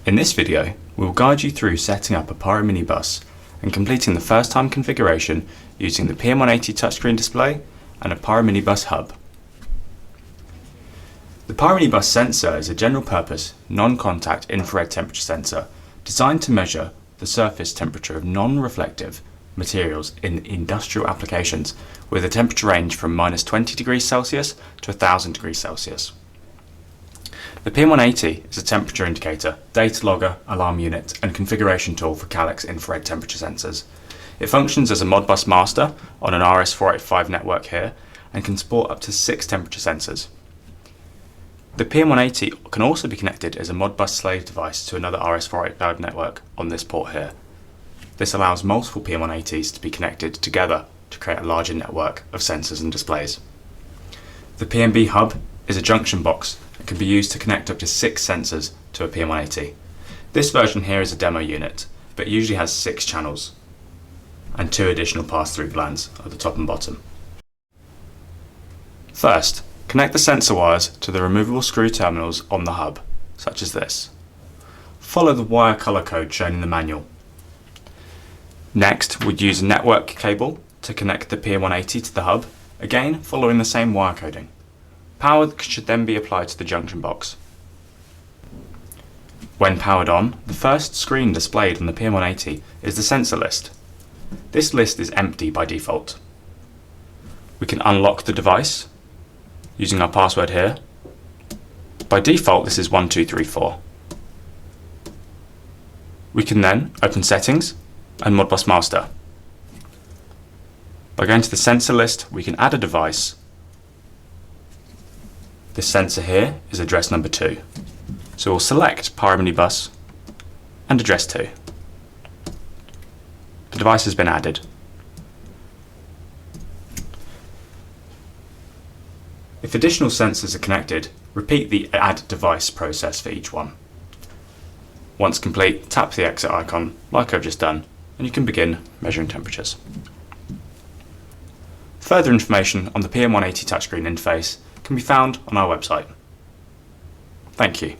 In this video, we will guide you through setting up a PyroMiniBus and completing the first time configuration using the PM180 touchscreen display and a PyroMiniBus hub. The PyroMiniBus sensor is a general purpose, non-contact infrared temperature sensor designed to measure the surface temperature of non-reflective materials in industrial applications with a temperature range from -20 degrees Celsius to 1000 degrees Celsius. The PM180 is a temperature indicator, data logger, alarm unit and configuration tool for Calyx infrared temperature sensors. It functions as a Modbus master on an RS485 network here and can support up to 6 temperature sensors. The PM180 can also be connected as a Modbus slave device to another RS485 network on this port here. This allows multiple PM180s to be connected together to create a larger network of sensors and displays. The PMB Hub is a junction box and can be used to connect up to 6 sensors to a PM180. This version here is a demo unit, but it usually has 6 channels and 2 additional pass-through glands at the top and bottom. First, connect the sensor wires to the removable screw terminals on the hub, such as this. Follow the wire color code shown in the manual. Next, we'd use a network cable to connect the PM180 to the hub, again following the same wire coding. Power should then be applied to the junction box. When powered on, the first screen displayed on the PM180 is the sensor list. This list is empty by default. We can unlock the device using our password here. By default, this is 1234. We can then open Settings and Modbus Master. By going to the sensor list, we can add a device. This sensor here is address number 2. So we'll select PyroMiniBus and address 2. The device has been added. If additional sensors are connected, repeat the add device process for each one. Once complete, tap the exit icon like I've just done and you can begin measuring temperatures. Further information on the PM180 touchscreen interface can be found on our website. Thank you.